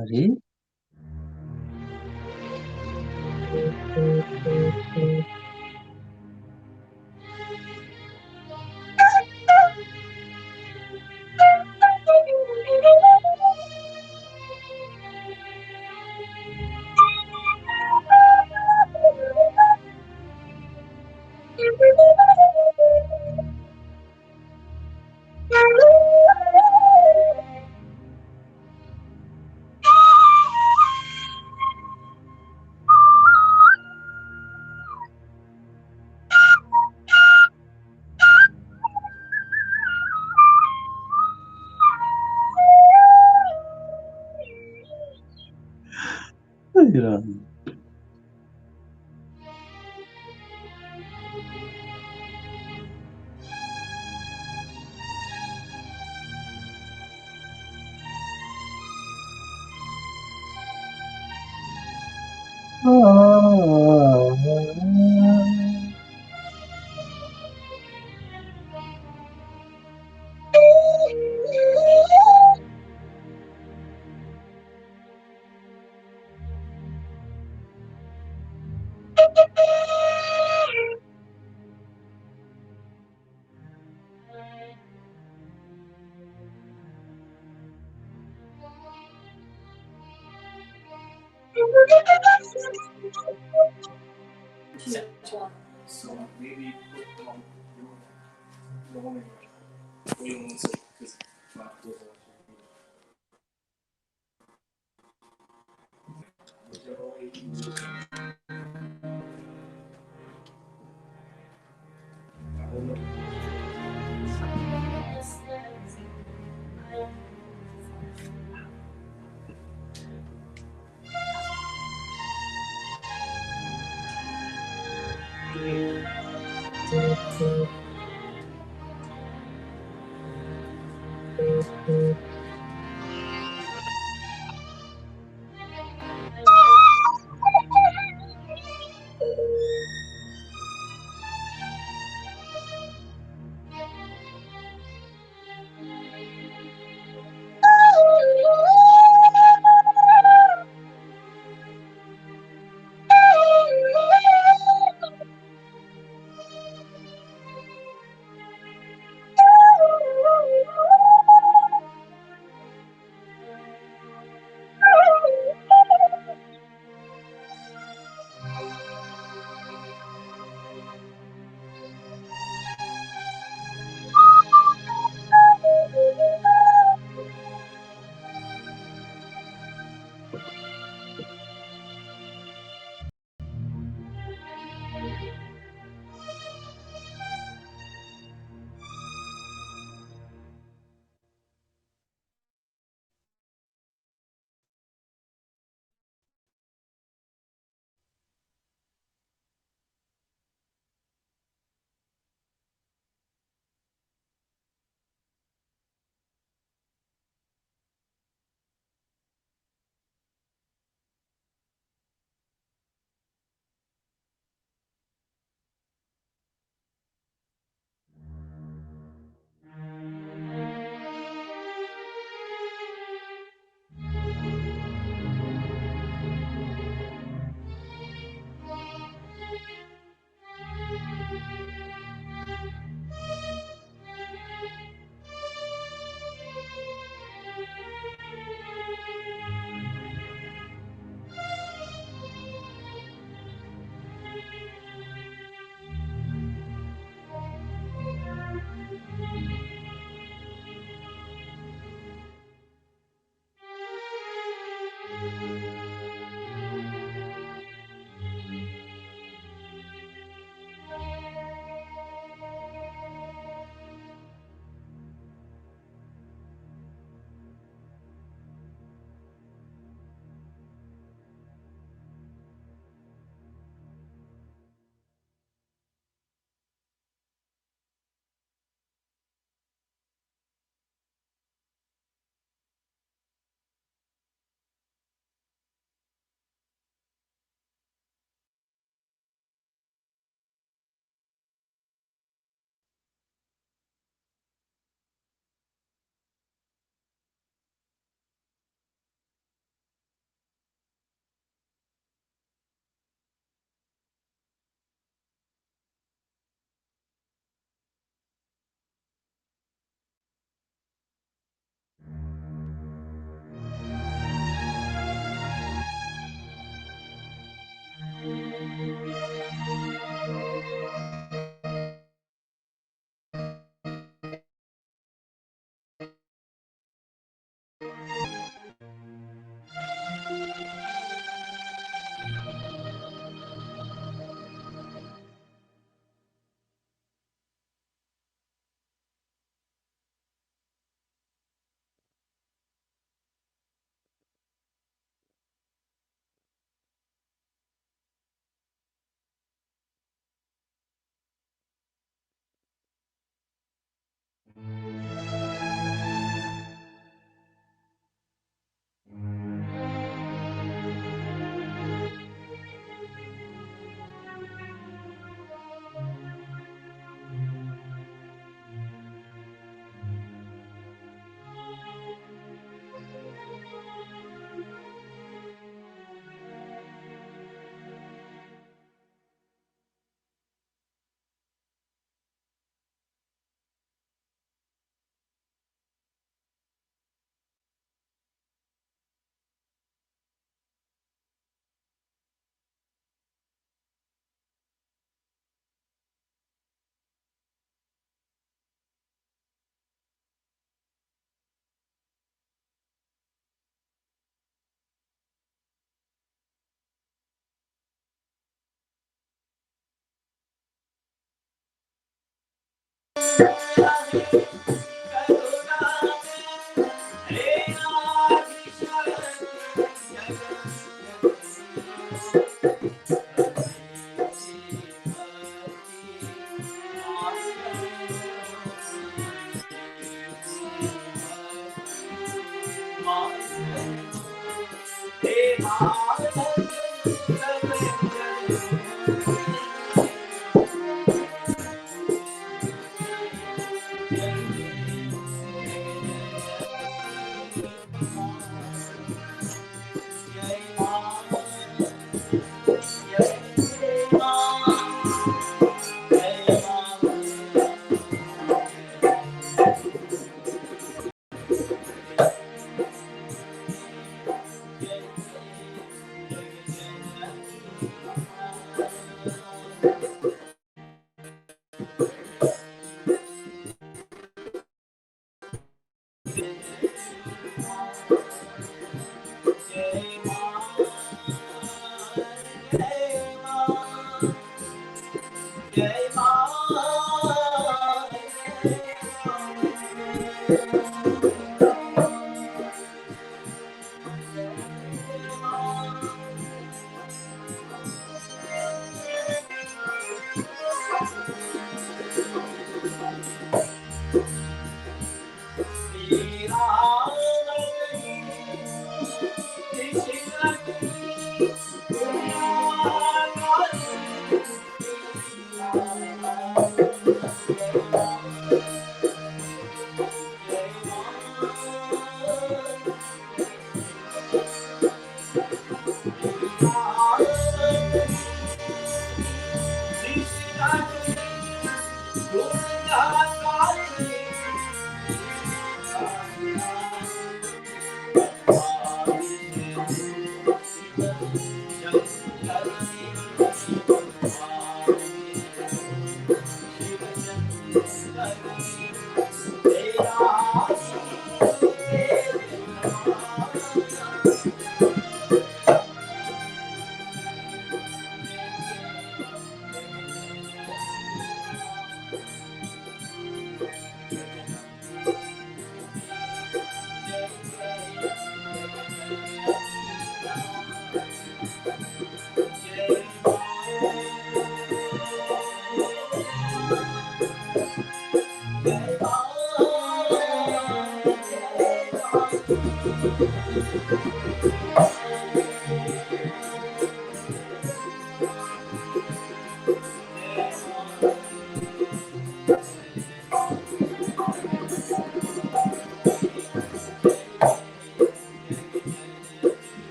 अरे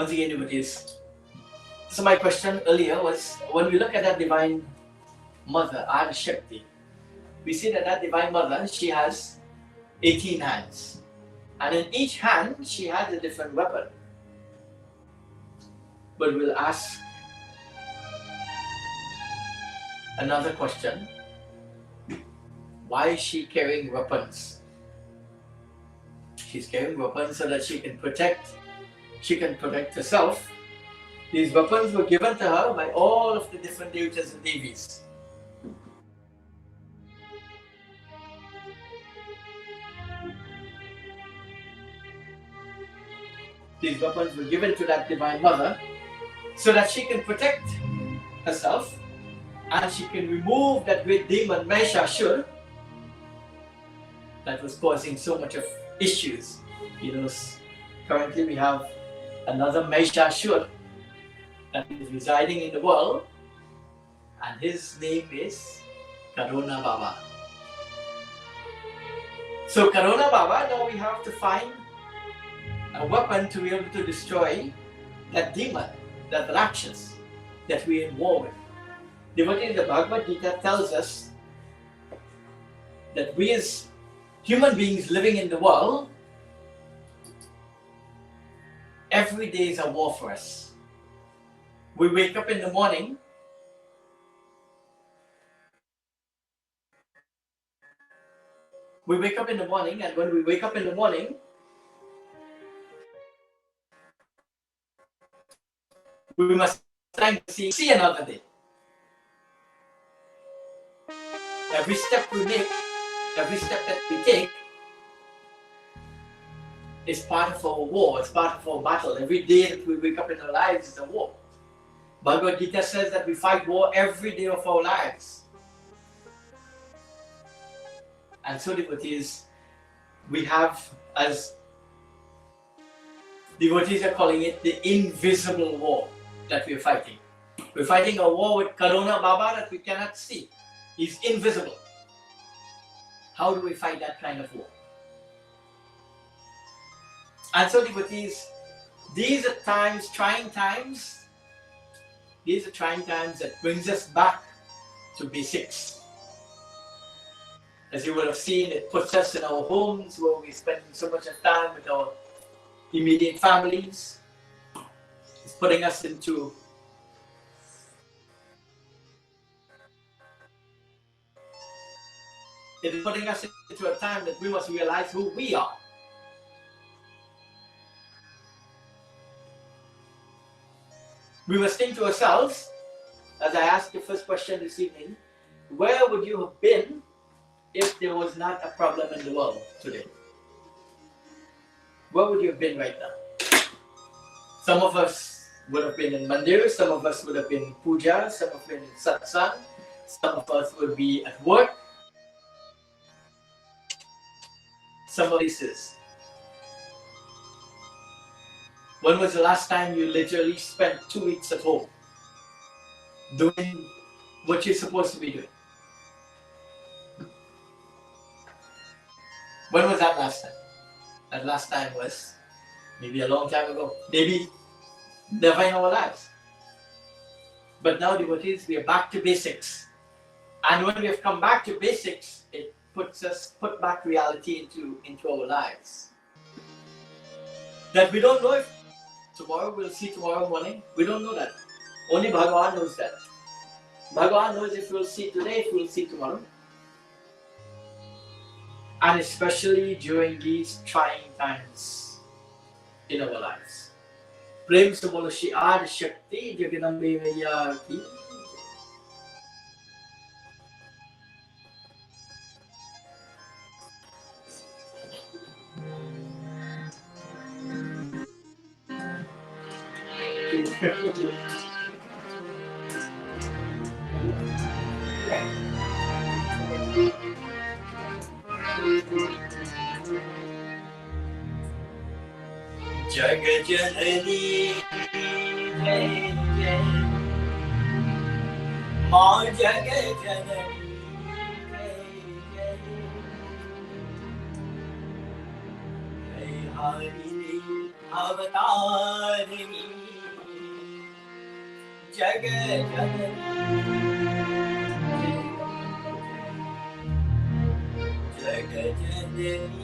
Once again, devotees. So my question earlier was, when we look at that divine mother, Adi Shakti, we see that that divine mother, she has 18 hands. And in each hand, she has a different weapon. But we'll ask another question. Why is she carrying weapons? She's carrying weapons so that she can protect herself. These weapons were given to her by all of the different devatas and devis. These weapons were given to that Divine Mother so that she can protect herself and she can remove that great demon Mahishasura that was causing so much of issues. Currently we have another Mahishasura that is residing in the world, and his name is Karuna Baba. So Karuna Baba, now we have to find a weapon to be able to destroy that demon, that Rakshas that we're in war with. Devotee, the Bhagavad Gita tells us that we as human beings living in the world, every day is a war for us. We wake up in the morning, and when we wake up in the morning, we must try to see another day. Every step we make, every step that we take is part of our war, it's part of our battle. Every day that we wake up in our lives is a war. Bhagavad Gita says that we fight war every day of our lives. And so devotees, we have, as devotees are calling it, the invisible war that we're fighting. We're fighting a war with Karuna Baba that we cannot see. He's invisible. How do we fight that kind of war? And so devotees, these are trying times that brings us back to basics. As you will have seen, it puts us in our homes where we spend so much of time with our immediate families. It's putting us into a time that we must realize who we are. We must think to ourselves, as I asked the first question this evening, where would you have been if there was not a problem in the world today? Where would you have been right now? Some of us would have been in mandir, some of us would have been in puja, some of us in satsang, some of us would be at work, some places. When was the last time you literally spent 2 weeks at home doing what you're supposed to be doing? When was that last time? That last time was maybe a long time ago, maybe never in our lives. But now, devotees, we are back to basics. And when we have come back to basics, it put back reality into our lives. That we don't know if tomorrow we'll see tomorrow morning. We don't know that. Only Bhagavan knows that. Bhagavan knows if we'll see today, if we'll see tomorrow. And especially during these trying times in our lives. Prem se bolo Shri Adi Shakti Jaganambe Maiya ki. Jagat Janani Jai Jai Ma Jagat Janani Jai Jai Jai Harini Avatarini Jagat Janani Jagat Janani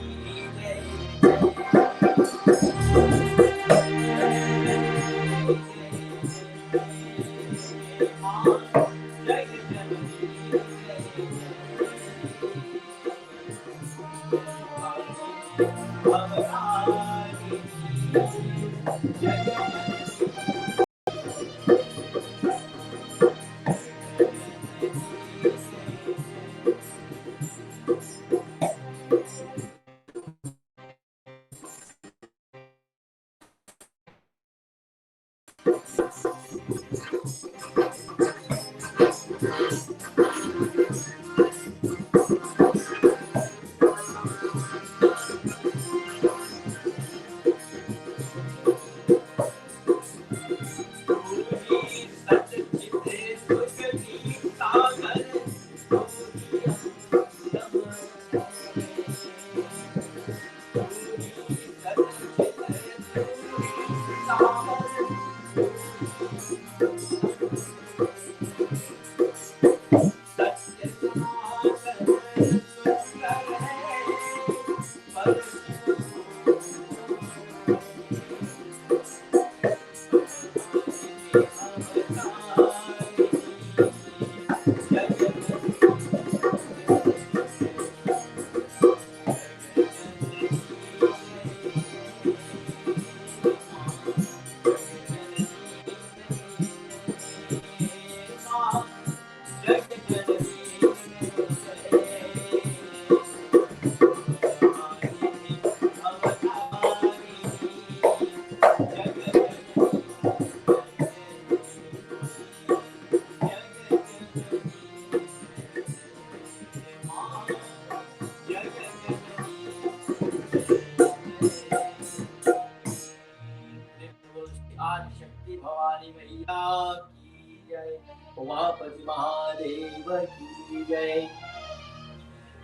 Shakti Bhavani मैया की जय, उमापति महादेव की जय.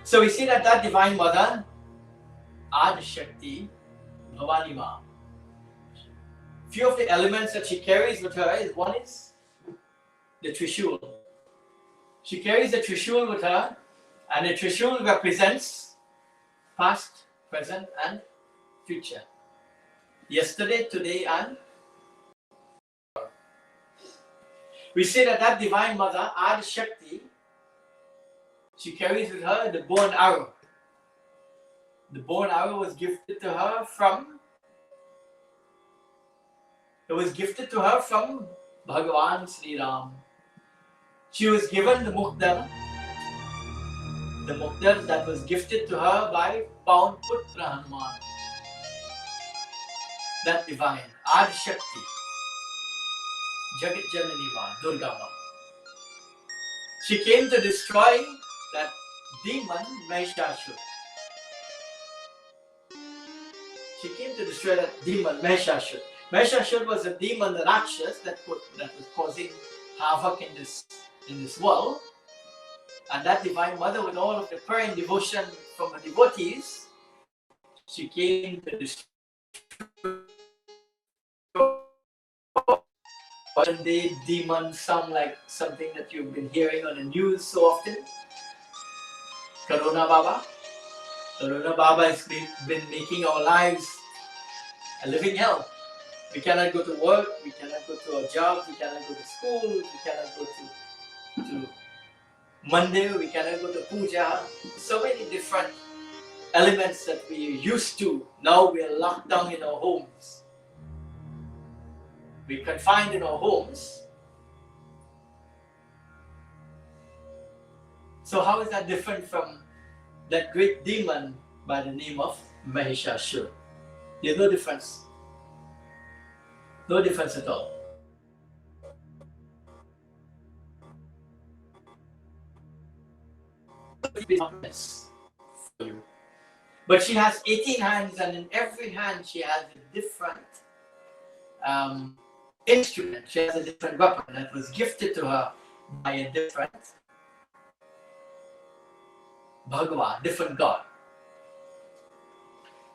So we see that that divine mother, Adi Shakti, Bhavani Ma. Few of the elements that she carries with her is one is the Trishul. She carries the Trishul with her, and the Trishul represents past, present, and future. Yesterday, today, and we say that that divine mother, Adi Shakti, she carries with her the bow and arrow. The bow and arrow was gifted to her from Bhagavan Sri Ram. She was given the mukdar that was gifted to her by Pawan Putra Hanuman. That divine, Adi Shakti, Jagat Janani Ma, Durga Ma. She came to destroy that demon Mahishasura. Mahishasura. Mahishasura was a demon, the Rakshas, that was causing havoc in this world. And that divine mother, with all of the prayer and devotion from the devotees, she came to destroy. One day, demons sound like something that you've been hearing on the news so often. Corona Baba. Corona Baba has been making our lives a living hell. We cannot go to work, we cannot go to our job, we cannot go to school, we cannot go to Monday, we cannot go to puja. So many different elements that we are used to. Now we are locked down in our homes. We're confined in our homes. So how is that different from that great demon by the name of Mahishasura? There's no difference. No difference at all. For you. But she has 18 hands, and in every hand she has a different instrument. She has a different weapon that was gifted to her by a different Bhagavan, different God.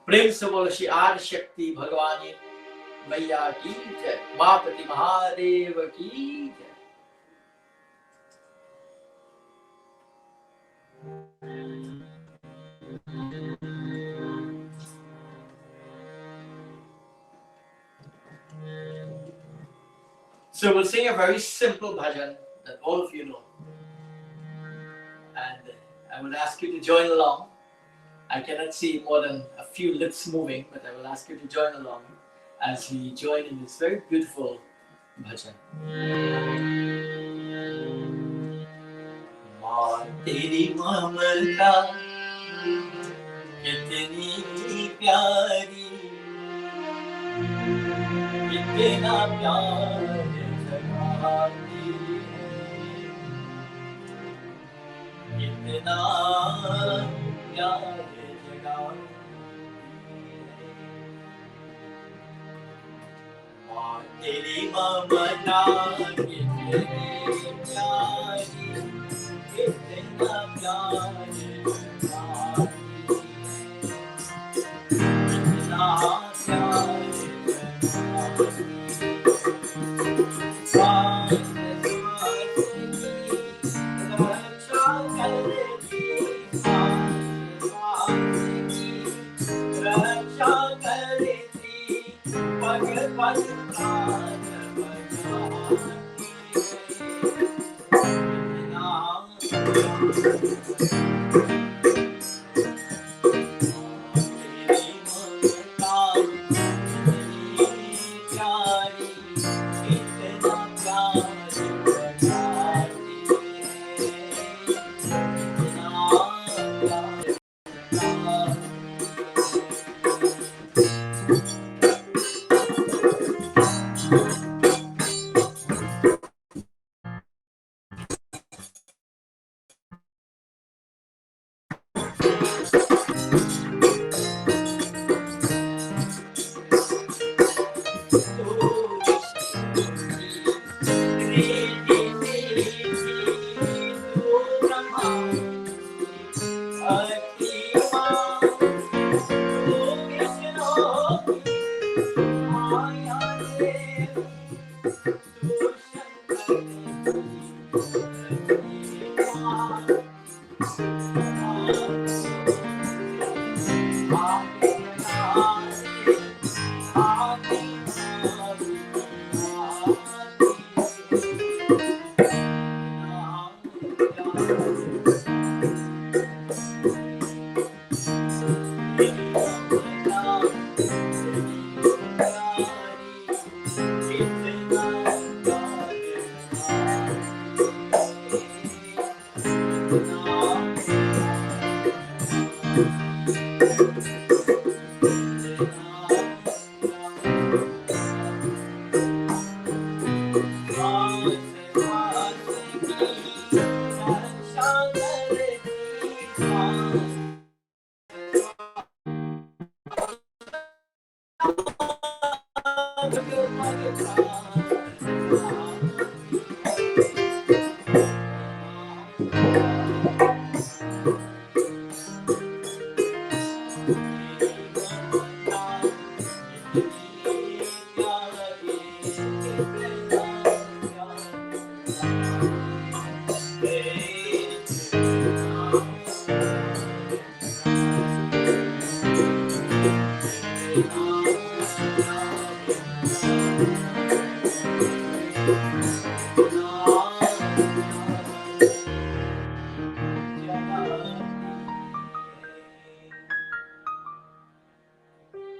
Prem se bolo Shri Adi Shakti Bhagavani Maiya ki jai, Mahapati Mahadeva ki jai. So we'll sing a very simple bhajan that all of you know. And I will ask you to join along. I cannot see more than a few lips moving, but I will ask you to join along as we join in this very beautiful bhajan. माँ तेरी ममता कितनी प्यारी, कितना प्यार जगाती है, कितना प्यार जगाती है। माँ तेरी ममता कितनी प्यारी, कितना प्यार जगाती है, कितना प्यार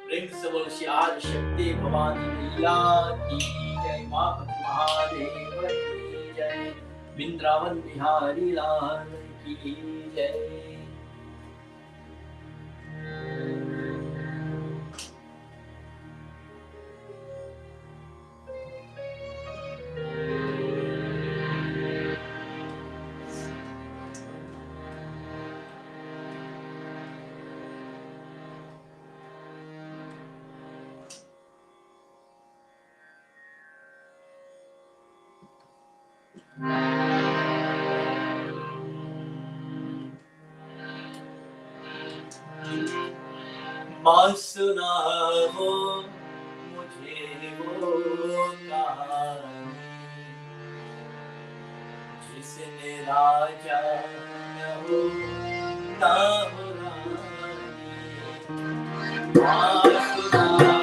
प्रेम से बोलो श्री आदि शक्ति भवानी मैया की जय, माँ पति महादेव की जय, वृंदावन बिहारी लाल की जय। माँ सुनाओ मुझे वो कहानी, जिसने राजा न हो ना हो रानी। माँ सुनाओ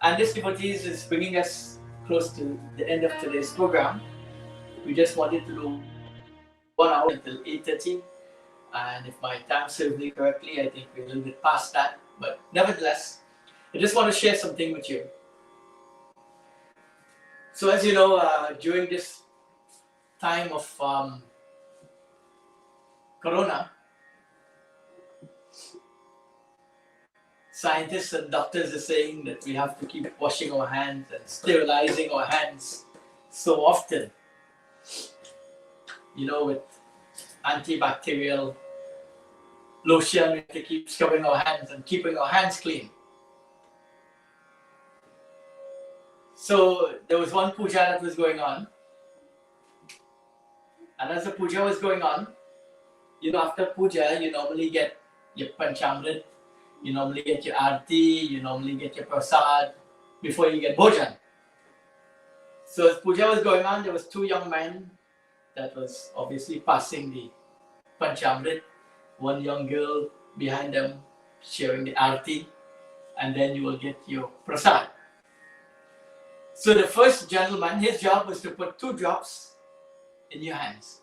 And this devotees is bringing us close to the end of today's program. We just wanted to do 1 hour until 8:30, and if my time serves me correctly, I think we're a little bit past that. But nevertheless, I just want to share something with you. So as you know, during this time of Corona, scientists and doctors are saying that we have to keep washing our hands and sterilizing our hands so often. You know, with antibacterial lotion, we have to keep scrubbing our hands and keeping our hands clean. So there was one puja that was going on, and as the puja was going on, you know, after puja, you normally get your panchamrit, you normally get your arti, you normally get your prasad before you get bhojan. So as puja was going on, there was two young men that was obviously passing the panchamrit, one young girl behind them sharing the arti, and then you will get your prasad. So the first gentleman, his job was to put 2 drops in your hands.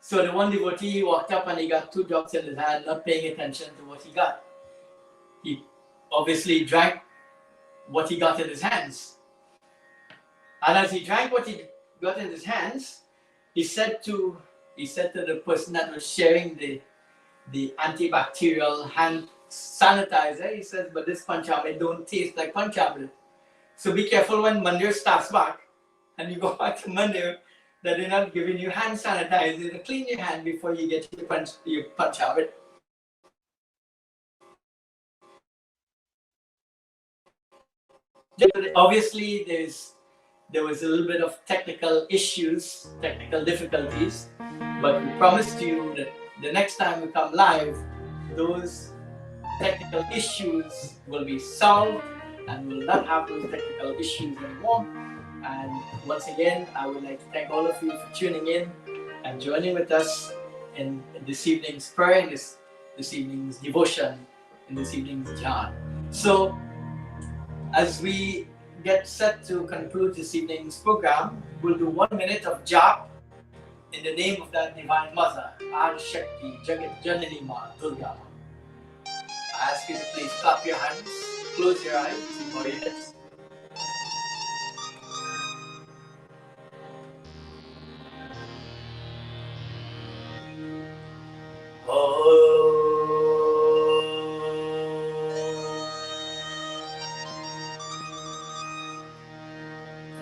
So the one devotee walked up and he got 2 drops in his hand, not paying attention to what he got. He obviously drank what he got in his hands. And as he drank what he got in his hands, he said to the person that was sharing the antibacterial hand sanitizer, he says, but this panchamrit don't taste like panchamrit. So be careful when Mandir starts back and you go back to Mandir that they're not giving you hand sanitizer to clean your hand before you get your panchamrit. Obviously, there was a little bit of technical issues, technical difficulties, but we promised you that the next time we come live, those technical issues will be solved and we'll not have those technical issues anymore. And once again, I would like to thank all of you for tuning in and joining with us in this evening's prayer, in this evening's devotion, in this evening's jhana. So, as we get set to conclude this evening's program, we'll do 1 minute of jap in the name of that Divine Mother, Adi Shakti, Jagat Janani Ma, Durga. I ask you to please clap your hands, close your eyes, bow your heads.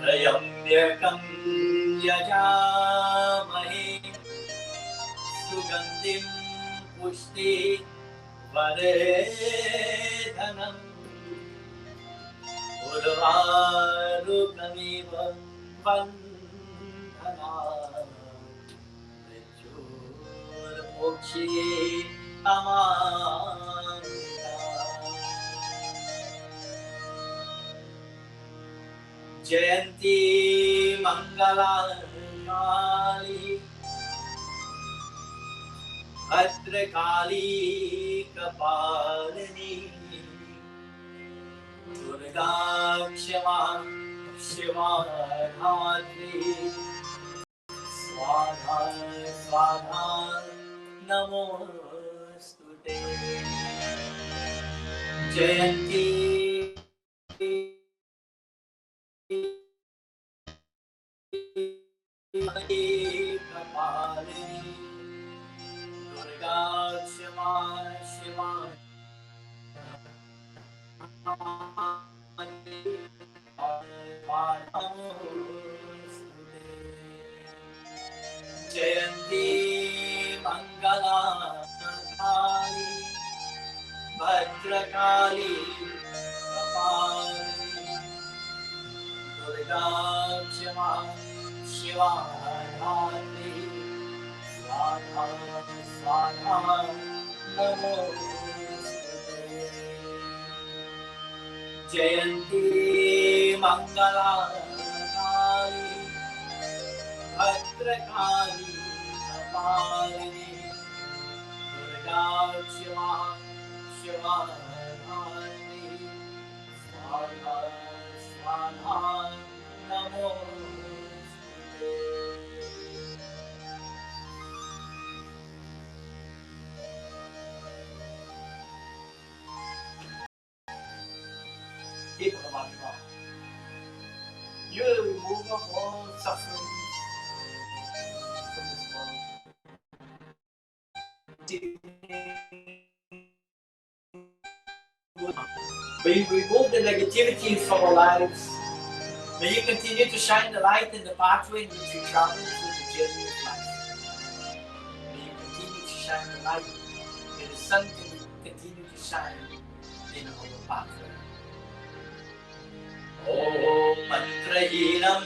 Trayamyakam yajamahe sugandhim pushti varedhanam urvarukamiva vandhanam mrityurmukshi amamita. Jayanti Mangala Kali Bhadrakali Kapalini Durga Kshama Shiva Dhatri Swadha Swadha Namostute. Jayanti Kapalini Durga Kshama Shiva Jayanti Mangala Kali Bhadrakali Kapalini Durga Kshama Shiva Dhatri Swadha Swadha Namostute. Jayanti Mangala Kali Bhadrakali Kapalini Durga Kshama Shiva Dhatri Swadha Swadha Namostute. Keep on about God. You will remove of all suffering from this world. May you remove the negativities from our lives. May you continue to shine the light in the pathway in which we travel through the journey of life. May you continue to shine the light. May the sun continue to shine in our pathway. Om Mantrahinam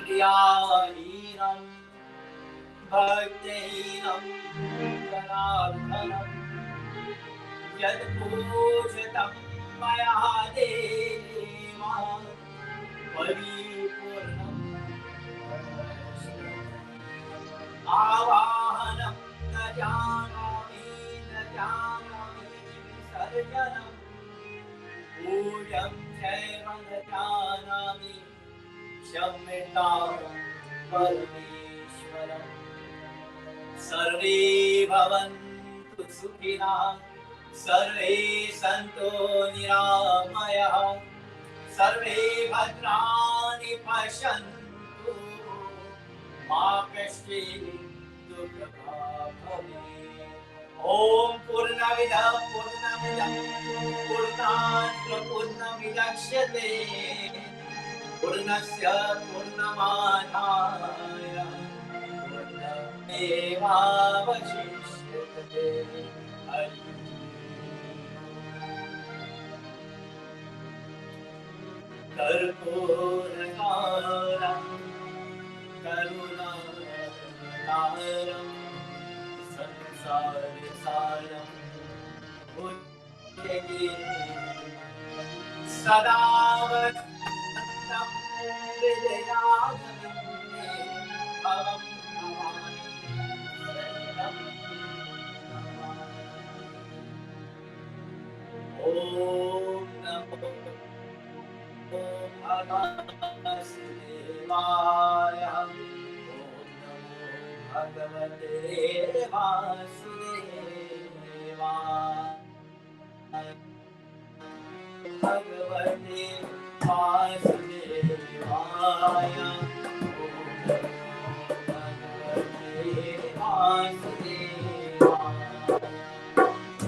Kriyahinam Bhaktihinam Kanardhanam Yad Pujatam Maya Deva Paripurnam Avahanam Najanami Sarjanam Pujam Jaivanathanami Shammitam Parameshwaram सर्वे भवन्तु सुखिनः सर्वे सन्तु निरामयाः सर्वे भद्राणि पश्यन्तु मा कश्चित् दुःखभाग् भवेत्। ॐ पूर्णमिदं पूर्णात् पूर्णमिदक्ष्यते पूर्णस्य पूर्णमादाय पूर्णमेवावशिष्यते। हरि कर्पूरकालं करुणाकरं संसारसारं भुजगे सदा वसन्तं हृदयानन्दे भवं भवानि शरणं नमामि। ॐ नमो वासुदेवाय। ॐ नमो भगवते वासुदेवाय। भगवते वासुदेवाय।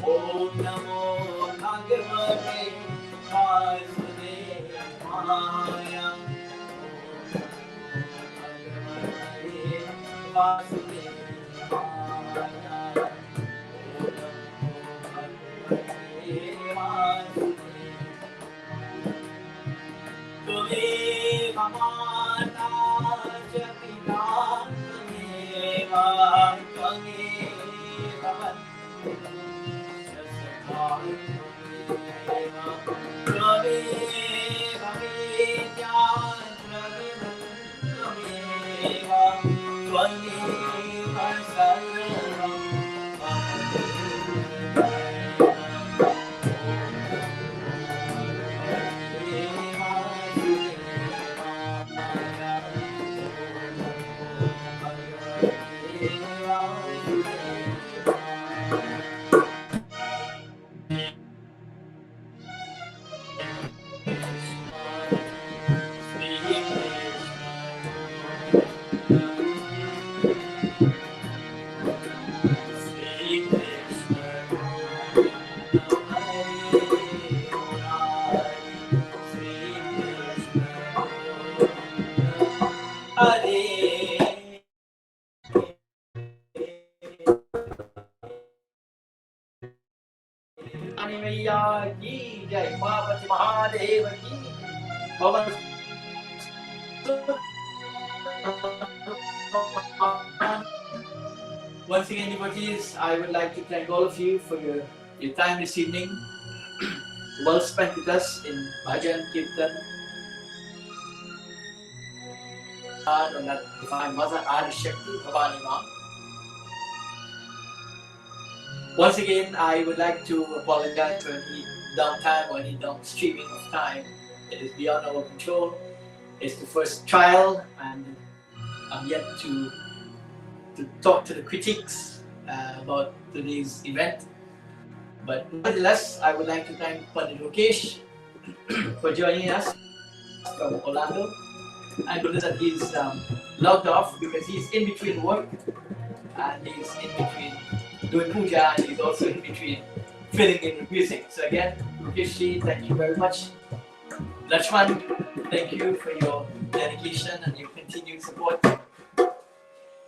ॐ नमो भगवते वासुदेवाय। ॐ नमो भगवते वासुदेवाय। त्वमेव माता च पिता त्वमेव बन्धुश्च सखा त्वमेव विद्या त्वमेव सर्वं मैया की जय। पार्वती महादेव की। पवन Once again, devotees, I would like to thank all of you for your time this evening, well spent with us in Bhajan Kirtan, on that Divine Mother Adi Shakti Bhavani Ma. Once again, I would like to apologize for any downtime or any downstreaming of time. It is beyond our control. It's the first trial, and I'm yet to talk to the critics about today's event. But nevertheless, I would like to thank Pandit Mukesh for joining us from Orlando. I know that he's logged off because he's in between work and he's in between doing puja and he's also in between filling in with music. So again, Mukesh, thank you very much. Lakshman, thank you for your dedication and your continued support.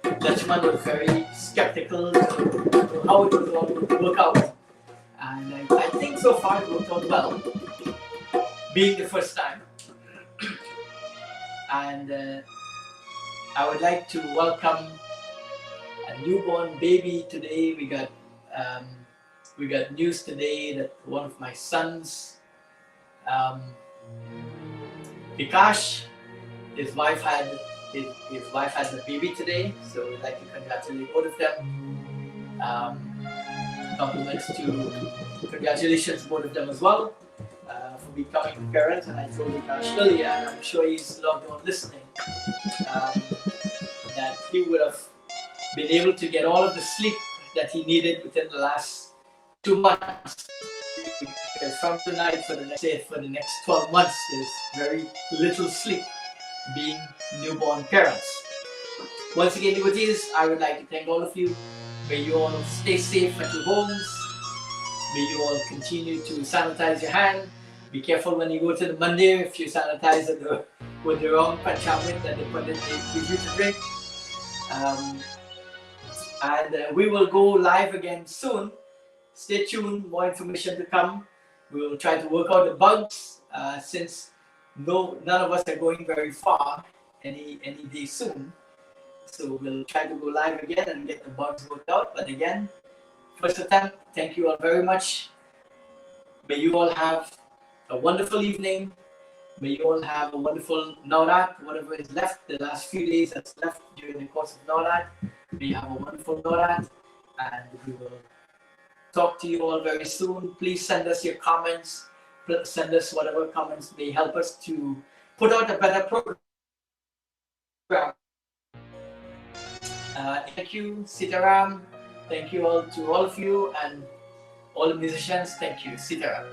Lakshman was very skeptical to how it would all work out. And I think so far it worked out well, being the first time. And I would like to welcome a newborn baby today. We got news today that one of my sons, Vikash, his wife had the baby today. So we'd like to congratulate both of them. Congratulations both of them as well for becoming parents. And I told Vikash earlier, and I'm sure he's logged on listening, that he would have been able to get all of the sleep that he needed within the last 2 months. Because from tonight for the next 12 months, there's very little sleep being newborn parents. Once again, devotees, I would like to thank all of you. May you all stay safe at your homes. May you all continue to sanitize your hand. Be careful when you go to the mandir if you sanitize with the wrong panchamrit that they put in, they give you to drink. And we will go live again soon. Stay tuned, more information to come. We will try to work out the bugs since none of us are going very far any day soon. So we'll try to go live again and get the bugs worked out. But again, first attempt, thank you all very much. May you all have a wonderful evening. May you all have a wonderful Navrat, whatever is left, the last few days that's left during the course of Navrat. May you have a wonderful Navrat, and we will talk to you all very soon. Please send us your comments. Send us whatever comments may help us to put out a better program. Thank you, Sitaram. Thank you all to all of you, and all the musicians. Thank you, Sitaram.